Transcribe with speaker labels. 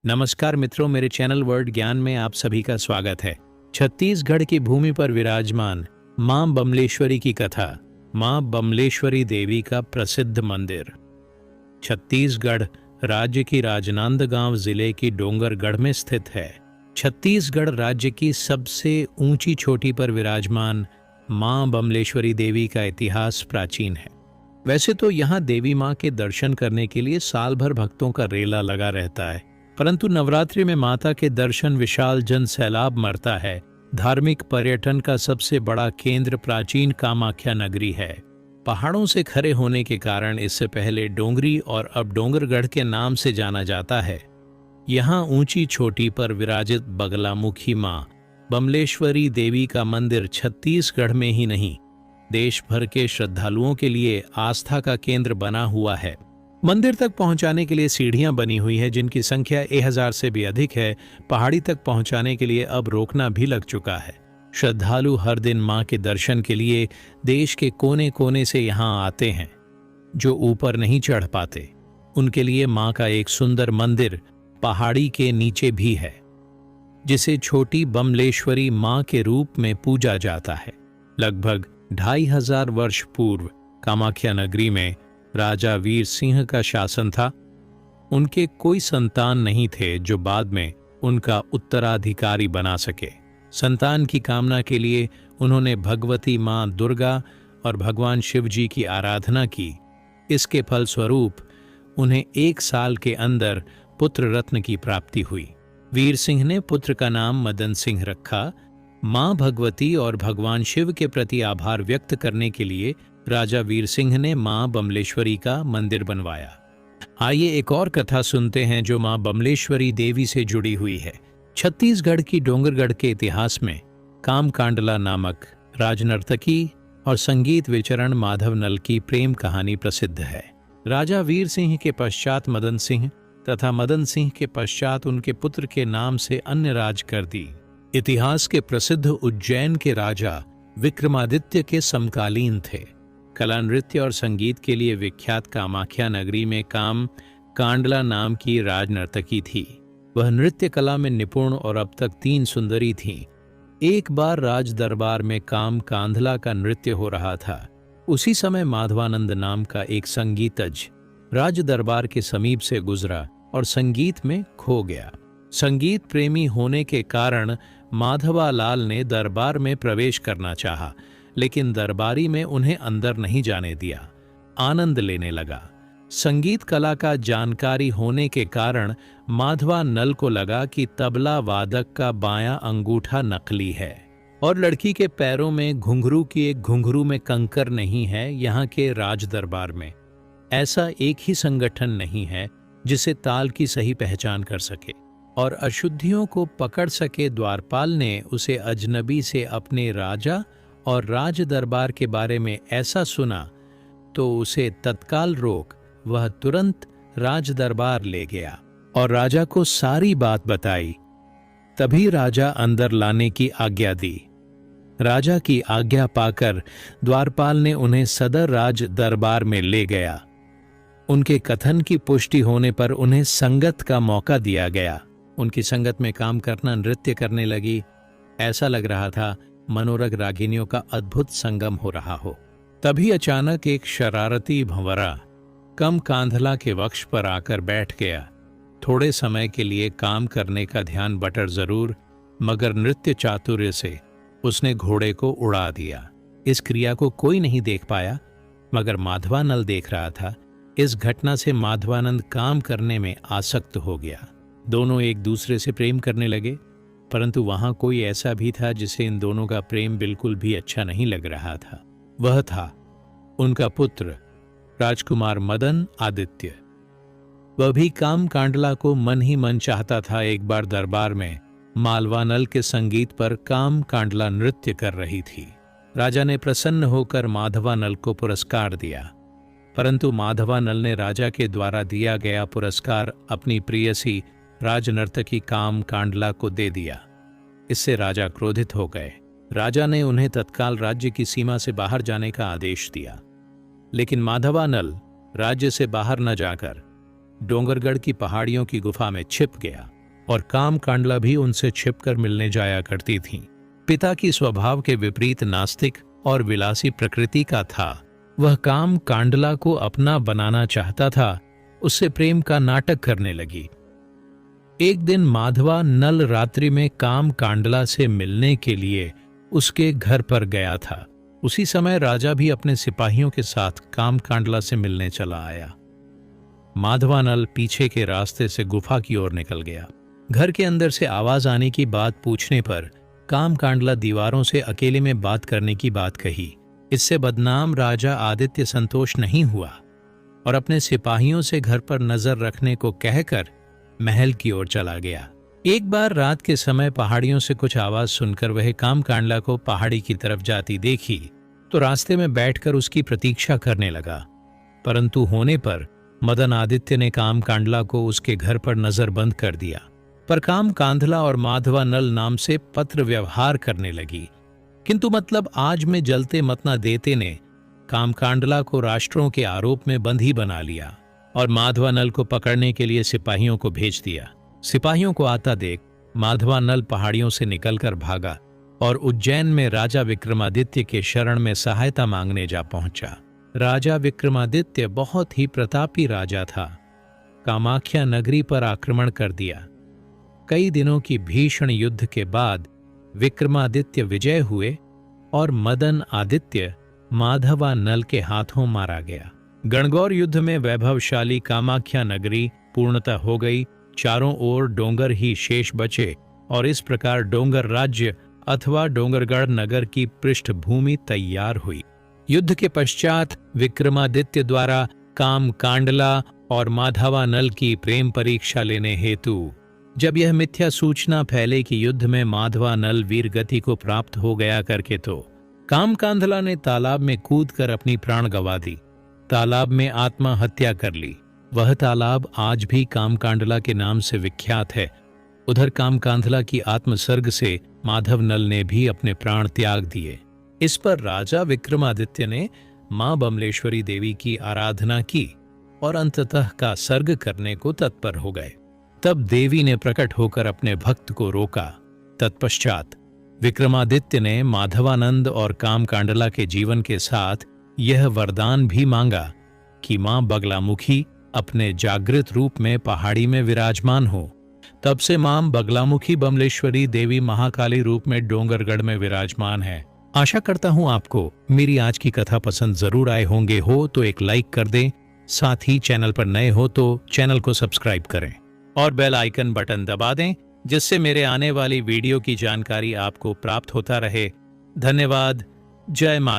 Speaker 1: नमस्कार मित्रों, मेरे चैनल वर्ड ज्ञान में आप सभी का स्वागत है। छत्तीसगढ़ की भूमि पर विराजमान मां बमलेश्वरी की कथा। मां बमलेश्वरी देवी का प्रसिद्ध मंदिर छत्तीसगढ़ राज्य की राजनांदगांव जिले की डोंगरगढ़ में स्थित है। छत्तीसगढ़ राज्य की सबसे ऊंची चोटी पर विराजमान मां बमलेश्वरी देवी का इतिहास प्राचीन है। वैसे तो यहाँ देवी मां के दर्शन करने के लिए साल भर भक्तों का रेला लगा रहता है, परंतु नवरात्रि में माता के दर्शन विशाल जन सैलाब मरता है। धार्मिक पर्यटन का सबसे बड़ा केंद्र प्राचीन कामाख्या नगरी है। पहाड़ों से खड़े होने के कारण इससे पहले डोंगरी और अब डोंगरगढ़ के नाम से जाना जाता है। यहाँ ऊंची चोटी पर विराजित बगलामुखी मां बमलेश्वरी देवी का मंदिर छत्तीसगढ़ में ही नहीं, देश भर के श्रद्धालुओं के लिए आस्था का केंद्र बना हुआ है। मंदिर तक पहुंचाने के लिए सीढ़ियां बनी हुई है, जिनकी संख्या 1000 से भी अधिक है। पहाड़ी तक पहुंचाने के लिए अब रोकना भी लग चुका है। श्रद्धालु हर दिन मां के दर्शन के लिए देश के कोने कोने से यहां आते हैं। जो ऊपर नहीं चढ़ पाते, उनके लिए मां का एक सुंदर मंदिर पहाड़ी के नीचे भी है, जिसे छोटी बमलेश्वरी मां के रूप में पूजा जाता है। लगभग 2500 वर्ष पूर्व कामाख्या नगरी में राजा वीर सिंह का शासन था। उनके कोई संतान नहीं थे जो बाद में उनका उत्तराधिकारी बना सके। संतान की कामना के लिए उन्होंने भगवती मां दुर्गा और भगवान शिव जी की आराधना की। इसके फलस्वरूप उन्हें 1 साल के अंदर पुत्र रत्न की प्राप्ति हुई। वीर सिंह ने पुत्र का नाम मदन सिंह रखा। मां भगवती और भगवान शिव के प्रति आभार व्यक्त करने के लिए राजा वीर सिंह ने मां बमलेश्वरी का मंदिर बनवाया। आइए एक और कथा सुनते हैं जो मां बमलेश्वरी देवी से जुड़ी हुई है। छत्तीसगढ़ की डोंगरगढ़ के इतिहास में कामकांडला नामक राजनर्तकी और संगीत विचरण माधव नल की प्रेम कहानी प्रसिद्ध है। राजा वीर सिंह के पश्चात मदन सिंह तथा मदन सिंह के पश्चात उनके पुत्र के नाम से अन्य राज कर दी। इतिहास के प्रसिद्ध उज्जैन के राजा विक्रमादित्य के समकालीन थे। कला, नृत्य और संगीत के लिए विख्यात कामाख्या नगरी में काम कांडला नाम की राजनर्तकी थी। वह नृत्य कला में निपुण और अब तक 3 सुंदरी थीं। एक बार राज दरबार में काम कांधला का नृत्य हो रहा था। उसी समय माधवानंद नाम का एक संगीतज्ञ राज दरबार के समीप से गुजरा और संगीत में खो गया। संगीत प्रेमी होने के कारण माधवालाल ने दरबार में प्रवेश करना चाहा, लेकिन दरबारी में उन्हें अंदर नहीं जाने दिया। आनंद लेने लगा। संगीत कला का जानकारी होने के कारण माधवा नल को लगा कि तबला वादक का बायां अंगूठा नकली है और लड़की के पैरों में घुंघरू की एक घुंघरू में कंकर नहीं है। यहाँ के राज दरबार में ऐसा एक ही संगठन नहीं है जिसे ताल की सही पहचान कर सके और अशुद्धियों को पकड़ सके। द्वारपाल ने उसे अजनबी से अपने राजा और राज दरबार के बारे में ऐसा सुना तो उसे तत्काल रोक वह तुरंत राज दरबार ले गया और राजा को सारी बात बताई। तभी राजा अंदर लाने की आज्ञा दी। राजा की आज्ञा पाकर द्वारपाल ने उन्हें सदर राज दरबार में ले गया। उनके कथन की पुष्टि होने पर उन्हें संगत का मौका दिया गया। उनकी संगत में काम करना, नृत्य करने लगी। ऐसा लग रहा था मनोरग रागिनियों का अद्भुत संगम हो रहा हो। तभी अचानक एक शरारती भंवरा कम कांधला के वक्ष पर आकर बैठ गया। थोड़े समय के लिए काम करने का ध्यान बटर जरूर, मगर नृत्य चातुर्य से उसने घोड़े को उड़ा दिया। इस क्रिया को कोई नहीं देख पाया, मगर माधवानल देख रहा था। इस घटना से माधवानंद काम करने में आसक्त हो गया। दोनों एक दूसरे से प्रेम करने लगे, परंतु वहां कोई ऐसा भी था जिसे इन दोनों का प्रेम बिल्कुल भी अच्छा नहीं लग रहा था। वह था उनका पुत्र राजकुमार मदन आदित्य। वह भी काम कांडला को मन ही मन चाहता था। एक बार दरबार में मालवानल के संगीत पर काम कांडला नृत्य कर रही थी। राजा ने प्रसन्न होकर माधवानल को पुरस्कार दिया, परंतु माधवानल ने राजा के द्वारा दिया गया पुरस्कार अपनी प्रियसी राजनर्तकी काम कांडला को दे दिया। इससे राजा क्रोधित हो गए। राजा ने उन्हें तत्काल राज्य की सीमा से बाहर जाने का आदेश दिया, लेकिन माधवानल राज्य से बाहर न जाकर डोंगरगढ़ की पहाड़ियों की गुफा में छिप गया और काम कांडला भी उनसे छिपकर मिलने जाया करती थीं। पिता की स्वभाव के विपरीत नास्तिक और विलासी प्रकृति का था। वह काम कांडला को अपना बनाना चाहता था, उससे प्रेम का नाटक करने लगी। एक दिन माधवा नल रात्रि में काम कांडला से मिलने के लिए उसके घर पर गया था। उसी समय राजा भी अपने सिपाहियों के साथ काम कांडला से मिलने चला आया। माधवा नल पीछे के रास्ते से गुफा की ओर निकल गया। घर के अंदर से आवाज आने की बात पूछने पर काम कांडला दीवारों से अकेले में बात करने की बात कही। इससे बदनाम राजा आदित्य संतोष नहीं हुआ और अपने सिपाहियों से घर पर नजर रखने को कहकर महल की ओर चला गया। एक बार रात के समय पहाड़ियों से कुछ आवाज सुनकर वह काम कांडला को पहाड़ी की तरफ जाती देखी तो रास्ते में बैठकर उसकी प्रतीक्षा करने लगा। परंतु होने पर मदन आदित्य ने काम कांडला को उसके घर पर नजरबंद कर दिया। पर काम कांधला और माधवा नल नाम से पत्र व्यवहार करने लगी। किंतु मतलब आज में जलते मत न देते ने काम कांडला को राष्ट्रों के आरोप में बंदी बना लिया और माधवा नल को पकड़ने के लिए सिपाहियों को भेज दिया। सिपाहियों को आता देख माधवा नल पहाड़ियों से निकलकर भागा और उज्जैन में राजा विक्रमादित्य के शरण में सहायता मांगने जा पहुंचा। राजा विक्रमादित्य बहुत ही प्रतापी राजा था। कामाख्या नगरी पर आक्रमण कर दिया। कई दिनों की भीषण युद्ध के बाद विक्रमादित्य विजय हुए और मदन आदित्य माधवा नल के हाथों मारा गया। गणगौर युद्ध में वैभवशाली कामाख्या नगरी पूर्णतः हो गई। चारों ओर डोंगर ही शेष बचे और इस प्रकार डोंगर राज्य अथवा डोंगरगढ़ नगर की पृष्ठभूमि तैयार हुई। युद्ध के पश्चात विक्रमादित्य द्वारा काम कांडला और माधवा नल की प्रेम परीक्षा लेने हेतु जब यह मिथ्या सूचना फैले कि युद्ध में माधवा नल वीर गति को प्राप्त हो गया करके तो काम कांधला ने तालाब में कूदकर अपनी प्राण गंवा दी। तालाब में आत्महत्या कर ली। वह तालाब आज भी काम कांडला के नाम से विख्यात है। उधर काम कांधला की आत्मसर्ग से माधव नल ने भी अपने प्राण त्याग दिए। इस पर राजा विक्रमादित्य ने मां बमलेश्वरी देवी की आराधना की और अंततः का सर्ग करने को तत्पर हो गए। तब देवी ने प्रकट होकर अपने भक्त को रोका। तत्पश्चात विक्रमादित्य ने माधवानंद और काम कांडला के जीवन के साथ यह वरदान भी मांगा कि मां बगलामुखी अपने जागृत रूप में पहाड़ी में विराजमान हो। तब से मां बगलामुखी बमलेश्वरी देवी महाकाली रूप में डोंगरगढ़ में विराजमान है। आशा करता हूं आपको मेरी आज की कथा पसंद जरूर आए होंगे। हो तो एक लाइक कर दें, साथ ही चैनल पर नए हो तो चैनल को सब्सक्राइब करें और बेल आइकन बटन दबा दें, जिससे मेरे आने वाली वीडियो की जानकारी आपको प्राप्त होता रहे। धन्यवाद। जय माता।